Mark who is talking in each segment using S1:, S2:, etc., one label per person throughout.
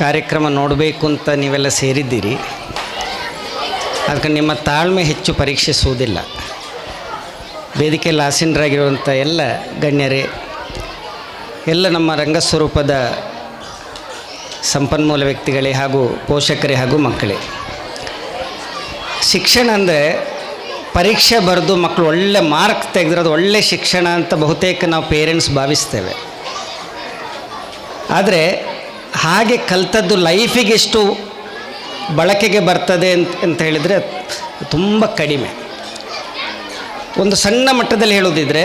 S1: ಕಾರ್ಯಕ್ರಮ ನೋಡಬೇಕು ಅಂತ ನೀವೆಲ್ಲ ಸೇರಿದ್ದೀರಿ. ಅದಕ್ಕೆ ನಿಮ್ಮ ತಾಳ್ಮೆ ಹೆಚ್ಚು ಪರೀಕ್ಷಿಸುವುದಿಲ್ಲ. ವೇದಿಕೆಯಲ್ಲಿ ಆಸೀನರಾಗಿರುವಂಥ ಎಲ್ಲ ಗಣ್ಯರೇ, ಎಲ್ಲ ನಮ್ಮ ರಂಗಸ್ವರೂಪದ ಸಂಪನ್ಮೂಲ ವ್ಯಕ್ತಿಗಳೇ ಹಾಗೂ ಪೋಷಕರೇ ಹಾಗೂ ಮಕ್ಕಳೇ, ಶಿಕ್ಷಣ ಅಂದರೆ ಪರೀಕ್ಷೆ ಬರೆದು ಮಕ್ಕಳು ಒಳ್ಳೆ ಮಾರ್ಕ್ ತೆಗೆದಿರೋದು ಒಳ್ಳೆ ಶಿಕ್ಷಣ ಅಂತ ಬಹುತೇಕ ನಾವು ಪೇರೆಂಟ್ಸ್ ಭಾವಿಸ್ತೇವೆ. ಆದರೆ ಹಾಗೆ ಕಲಿತದ್ದು ಲೈಫಿಗೆ ಎಷ್ಟು ಬಳಕೆಗೆ ಬರ್ತದೆ ಅಂತ ಹೇಳಿದರೆ ತುಂಬ ಕಡಿಮೆ. ಒಂದು ಸಣ್ಣ ಮಟ್ಟದಲ್ಲಿ ಹೇಳೋದಿದ್ರೆ,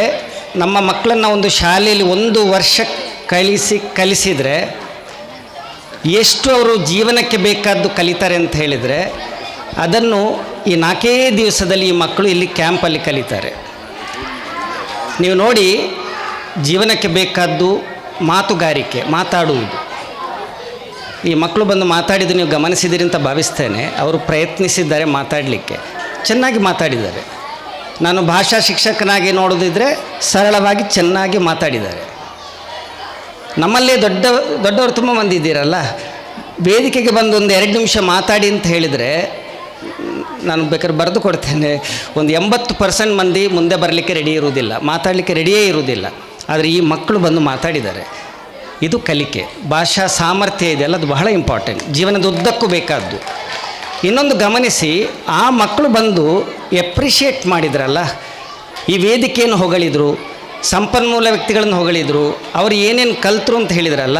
S1: ನಮ್ಮ ಮಕ್ಕಳನ್ನು ಒಂದು ಶಾಲೆಯಲ್ಲಿ 1 ವರ್ಷ ಕಲಿಸಿದರೆ ಎಷ್ಟು ಅವರು ಜೀವನಕ್ಕೆ ಬೇಕಾದ್ದು ಕಲಿತಾರೆ ಅಂತ ಹೇಳಿದರೆ, ಅದನ್ನು ಈ 4 ದಿವಸದಲ್ಲಿ ಈ ಮಕ್ಕಳು ಇಲ್ಲಿ ಕ್ಯಾಂಪಲ್ಲಿ ಕಲಿತಾರೆ. ನೀವು ನೋಡಿ, ಜೀವನಕ್ಕೆ ಬೇಕಾದ್ದು ಮಾತುಗಾರಿಕೆ, ಮಾತಾಡುವುದು. ಈ ಮಕ್ಕಳು ಬಂದು ಮಾತಾಡಿದ್ದು ನೀವು ಗಮನಿಸಿದಿರಿ ಅಂತ ಭಾವಿಸ್ತೇನೆ. ಅವರು ಪ್ರಯತ್ನಿಸಿದ್ದಾರೆ ಮಾತಾಡಲಿಕ್ಕೆ, ಚೆನ್ನಾಗಿ ಮಾತಾಡಿದ್ದಾರೆ. ನಾನು ಭಾಷಾ ಶಿಕ್ಷಕನಾಗಿ ನೋಡೋದಿದ್ರೆ ಸರಳವಾಗಿ ಚೆನ್ನಾಗಿ ಮಾತಾಡಿದ್ದಾರೆ. ನಮ್ಮಲ್ಲೇ ದೊಡ್ಡವರು ತುಂಬ ಮಂದಿ ಇದ್ದೀರಲ್ಲ, ವೇದಿಕೆಗೆ ಬಂದು ಒಂದು 2 ನಿಮಿಷ ಮಾತಾಡಿ ಅಂತ ಹೇಳಿದರೆ ನಾನು ಬೇಕಾದ್ರೆ ಬರೆದು ಕೊಡ್ತೇನೆ. ಒಂದು 80% ಮಂದಿ ಮುಂದೆ ಬರಲಿಕ್ಕೆ ರೆಡಿ ಇರುವುದಿಲ್ಲ, ಮಾತಾಡಲಿಕ್ಕೆ ರೆಡಿಯೇ ಇರುವುದಿಲ್ಲ. ಆದರೆ ಈ ಮಕ್ಕಳು ಬಂದು ಮಾತಾಡಿದ್ದಾರೆ. ಇದು ಕಲಿಕೆ, ಭಾಷಾ ಸಾಮರ್ಥ್ಯ ಇದೆಯಲ್ಲ, ಅದು ಬಹಳ ಇಂಪಾರ್ಟೆಂಟ್, ಜೀವನದ ಉದ್ದಕ್ಕೂ ಬೇಕಾದ್ದು. ಇನ್ನೊಂದು ಗಮನಿಸಿ, ಆ ಮಕ್ಕಳು ಬಂದು ಎಪ್ರಿಷಿಯೇಟ್ ಮಾಡಿದ್ರಲ್ಲ, ಈ ವೇದಿಕೆಯನ್ನು ಹೊಗಳಿದರು, ಸಂಪನ್ಮೂಲ ವ್ಯಕ್ತಿಗಳನ್ನು ಹೊಗಳಿದರು, ಅವರು ಏನೇನು ಕಲ್ತರು ಅಂತ ಹೇಳಿದ್ರಲ್ಲ,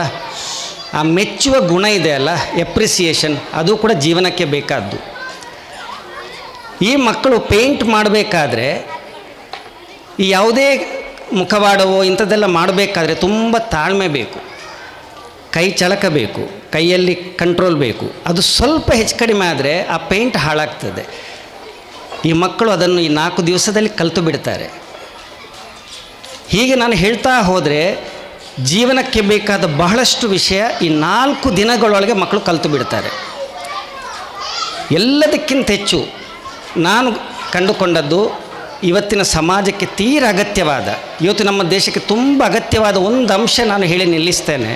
S1: ಆ ಮೆಚ್ಚುವ ಗುಣ ಇದೆಯಲ್ಲ, ಎಪ್ರಿಸಿಯೇಷನ್, ಅದು ಕೂಡ ಜೀವನಕ್ಕೆ ಬೇಕಾದ್ದು. ಈ ಮಕ್ಕಳು ಪೇಂಟ್ ಮಾಡಬೇಕಾದ್ರೆ, ಈ ಯಾವುದೇ ಮುಖವಾಡವೋ ಇಂಥದ್ದೆಲ್ಲ ಮಾಡಬೇಕಾದ್ರೆ ತುಂಬ ತಾಳ್ಮೆ ಬೇಕು, ಕೈ ಚಳಕ ಬೇಕು, ಕೈಯಲ್ಲಿ ಕಂಟ್ರೋಲ್ ಬೇಕು. ಅದು ಸ್ವಲ್ಪ ಹೆಚ್ಚು ಕಡಿಮೆ ಆದರೆ ಆ ಪೇಂಟ್ ಹಾಳಾಗ್ತದೆ. ಈ ಮಕ್ಕಳು ಅದನ್ನು ಈ 4 ದಿವಸದಲ್ಲಿ ಕಲಿತು ಬಿಡ್ತಾರೆ. ಹೀಗೆ ನಾನು ಹೇಳ್ತಾ ಹೋದರೆ ಜೀವನಕ್ಕೆ ಬೇಕಾದ ಬಹಳಷ್ಟು ವಿಷಯ ಈ 4 ದಿನಗಳೊಳಗೆ ಮಕ್ಕಳು ಕಲಿತು ಬಿಡ್ತಾರೆ. ಎಲ್ಲದಕ್ಕಿಂತ ಹೆಚ್ಚು ನಾನು ಕಂಡುಕೊಂಡದ್ದು, ಇವತ್ತಿನ ಸಮಾಜಕ್ಕೆ ತೀರ ಅಗತ್ಯವಾದ, ಇವತ್ತು ನಮ್ಮ ದೇಶಕ್ಕೆ ತುಂಬ ಅಗತ್ಯವಾದ ಒಂದು ಅಂಶ ನಾನು ಹೇಳಿ ನಿಲ್ಲಿಸ್ತೇನೆ.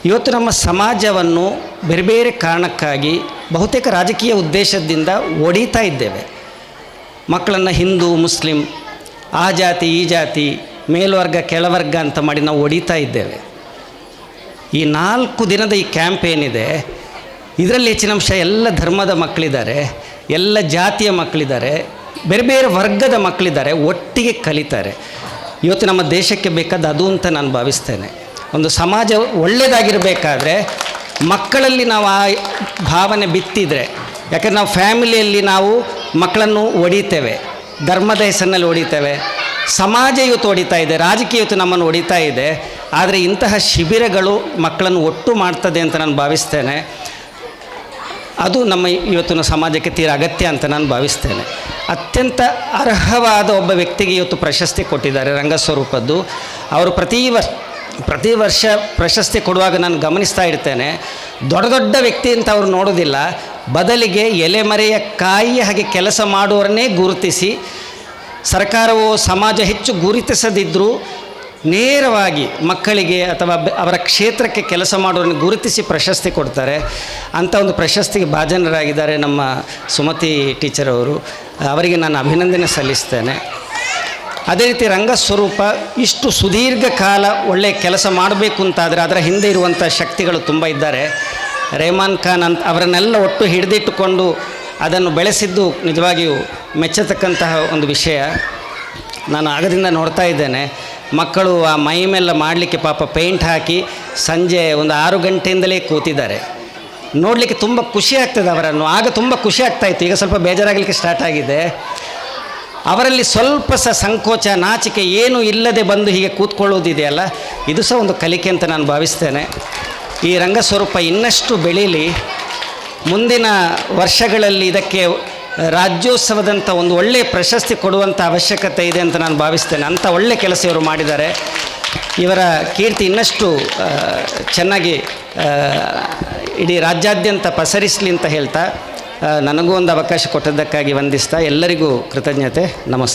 S1: ಇವತ್ತು ನಮ್ಮ ಸಮಾಜವನ್ನು ಬೇರೆ ಬೇರೆ ಕಾರಣಕ್ಕಾಗಿ ಬಹುತೇಕ ರಾಜಕೀಯ ಉದ್ದೇಶದಿಂದ ಒಡೀತಾ ಇದ್ದೇವೆ. ಮಕ್ಕಳನ್ನು ಹಿಂದೂ, ಮುಸ್ಲಿಂ, ಆ ಜಾತಿ ಈ ಜಾತಿ, ಮೇಲ್ವರ್ಗ ಕೆಳವರ್ಗ ಅಂತ ಮಾಡಿ ನಾವು ಒಡೀತಾ ಇದ್ದೇವೆ. ಈ 4 ದಿನದ ಈ ಕ್ಯಾಂಪ್ ಏನಿದೆ, ಇದರಲ್ಲಿ ಹೆಚ್ಚಿನ ಅಂಶ ಎಲ್ಲ ಧರ್ಮದ ಮಕ್ಕಳಿದ್ದಾರೆ, ಎಲ್ಲ ಜಾತಿಯ ಮಕ್ಕಳಿದ್ದಾರೆ, ಬೇರೆ ಬೇರೆ ವರ್ಗದ ಮಕ್ಕಳಿದ್ದಾರೆ, ಒಟ್ಟಿಗೆ ಕಲಿತಾರೆ. ಇವತ್ತು ನಮ್ಮ ದೇಶಕ್ಕೆ ಬೇಕಾದ ಅದು ಅಂತ ನಾನು ಭಾವಿಸ್ತೇನೆ. ಒಂದು ಸಮಾಜ ಒಳ್ಳೆಯದಾಗಿರಬೇಕಾದ್ರೆ ಮಕ್ಕಳಲ್ಲಿ ನಾವು ಆ ಭಾವನೆ ಬಿತ್ತಿದರೆ, ಯಾಕಂದರೆ ನಾವು ಫ್ಯಾಮಿಲಿಯಲ್ಲಿ ನಾವು ಮಕ್ಕಳನ್ನು ಒಡಿತೇವೆ, ಧರ್ಮದ ಹೆಸರಿನಲ್ಲಿ ಒಡಿತೇವೆ, ಸಮಾಜ ಇವತ್ತು ಒಡಿತಾ ಇದೆ, ರಾಜಕೀಯ ಇವತ್ತು ನಮ್ಮನ್ನು ಒಡಿತಾ ಇದೆ. ಆದರೆ ಇಂತಹ ಶಿಬಿರಗಳು ಮಕ್ಕಳನ್ನು ಒಟ್ಟು ಮಾಡ್ತದೆ ಅಂತ ನಾನು ಭಾವಿಸ್ತೇನೆ. ಅದು ನಮ್ಮ ಇವತ್ತಿನ ಸಮಾಜಕ್ಕೆ ತೀರ ಅಗತ್ಯ ಅಂತ ನಾನು ಭಾವಿಸ್ತೇನೆ. ಅತ್ಯಂತ ಅರ್ಹವಾದ ಒಬ್ಬ ವ್ಯಕ್ತಿಗೆ ಇವತ್ತು ಪ್ರಶಸ್ತಿ ಕೊಟ್ಟಿದ್ದಾರೆ, ರಂಗಸ್ವರೂಪದ್ದು. ಅವರು ಪ್ರತಿ ವರ್ಷ ಪ್ರಶಸ್ತಿ ಕೊಡುವಾಗ ನಾನು ಗಮನಿಸ್ತಾ ಇರ್ತೇನೆ, ದೊಡ್ಡ ವ್ಯಕ್ತಿ ಅಂತ ಅವರು ನೋಡೋದಿಲ್ಲ, ಬದಲಿಗೆ ಎಲೆಮರೆಯ ಕಾಯಿಯ ಹಾಗೆ ಕೆಲಸ ಮಾಡುವವರನ್ನೇ ಗುರುತಿಸಿ, ಸರ್ಕಾರವು ಸಮಾಜ ಹೆಚ್ಚು ಗುರುತಿಸದಿದ್ದರೂ ನೇರವಾಗಿ ಮಕ್ಕಳಿಗೆ ಅಥವಾ ಅವರ ಕ್ಷೇತ್ರಕ್ಕೆ ಕೆಲಸ ಮಾಡೋರನ್ನು ಗುರುತಿಸಿ ಪ್ರಶಸ್ತಿ ಕೊಡ್ತಾರೆ. ಅಂಥ ಒಂದು ಪ್ರಶಸ್ತಿಗೆ ಭಾಜನರಾಗಿದ್ದಾರೆ ನಮ್ಮ ಸುಮತಿ ಟೀಚರ್ ಅವರು. ಅವರಿಗೆ ನಾನು ಅಭಿನಂದನೆ ಸಲ್ಲಿಸ್ತೇನೆ. ಅದೇ ರೀತಿ ರಂಗಸ್ವರೂಪ ಇಷ್ಟು ಸುದೀರ್ಘ ಕಾಲ ಒಳ್ಳೆಯ ಕೆಲಸ ಮಾಡಬೇಕು ಅಂತಾದರೆ ಅದರ ಹಿಂದೆ ಇರುವಂಥ ಶಕ್ತಿಗಳು ತುಂಬ ಇದ್ದಾರೆ. ರೆಹಮಾನ್ ಖಾನ್ ಅಂತ ಅವರನ್ನೆಲ್ಲ ಒಟ್ಟು ಹಿಡಿದಿಟ್ಟುಕೊಂಡು ಅದನ್ನು ಬೆಳೆಸಿದ್ದು ನಿಜವಾಗಿಯೂ ಮೆಚ್ಚತಕ್ಕಂತಹ ಒಂದು ವಿಷಯ. ನಾನು ಆಗದಿಂದ ನೋಡ್ತಾ ಇದ್ದೇನೆ, ಮಕ್ಕಳು ಆ ಮೈ ಮೇಲೆ ಮಾಡಲಿಕ್ಕೆ ಪಾಪ ಪೇಂಟ್ ಹಾಕಿ ಸಂಜೆ ಒಂದು 6 ಗಂಟೆಯಿಂದಲೇ ಕೂತಿದ್ದಾರೆ. ನೋಡಲಿಕ್ಕೆ ತುಂಬ ಖುಷಿ ಆಗ್ತದೆ ಅವರನ್ನು. ಆಗ ತುಂಬ ಖುಷಿ ಆಗ್ತಾಯಿತ್ತು, ಈಗ ಸ್ವಲ್ಪ ಬೇಜಾರಾಗಲಿಕ್ಕೆ ಸ್ಟಾರ್ಟ್ ಆಗಿದೆ. ಅವರಲ್ಲಿ ಸ್ವಲ್ಪ ಸಂಕೋಚ, ನಾಚಿಕೆ ಏನೂ ಇಲ್ಲದೆ ಬಂದು ಹೀಗೆ ಕೂತ್ಕೊಳ್ಳೋದಿದೆಯಲ್ಲ, ಇದು ಸಹ ಒಂದು ಕಲಿಕೆ ಅಂತ ನಾನು ಭಾವಿಸ್ತೇನೆ. ಈ ರಂಗಸ್ವರೂಪ ಇನ್ನಷ್ಟು ಬೆಳೀಲಿ. ಮುಂದಿನ ವರ್ಷಗಳಲ್ಲಿ ಇದಕ್ಕೆ ರಾಜ್ಯೋತ್ಸವದಂಥ ಒಂದು ಒಳ್ಳೆಯ ಪ್ರಶಸ್ತಿ ಕೊಡುವಂಥ ಅವಶ್ಯಕತೆ ಇದೆ ಅಂತ ನಾನು ಭಾವಿಸ್ತೇನೆ. ಅಂಥ ಒಳ್ಳೆಯ ಕೆಲಸ ಇವರು ಮಾಡಿದ್ದಾರೆ. ಇವರ ಕೀರ್ತಿ ಇನ್ನಷ್ಟು ಚೆನ್ನಾಗಿ ಇಡೀ ರಾಜ್ಯಾದ್ಯಂತ ಪಸರಿಸಲಿ ಅಂತ ಹೇಳ್ತಾ, ನನಗೂ ಒಂದು ಅವಕಾಶ ಕೊಟ್ಟದ್ದಕ್ಕಾಗಿ ವಂದಿಸ್ತಾ ಎಲ್ಲರಿಗೂ ಕೃತಜ್ಞತೆ. ನಮಸ್ತೆ.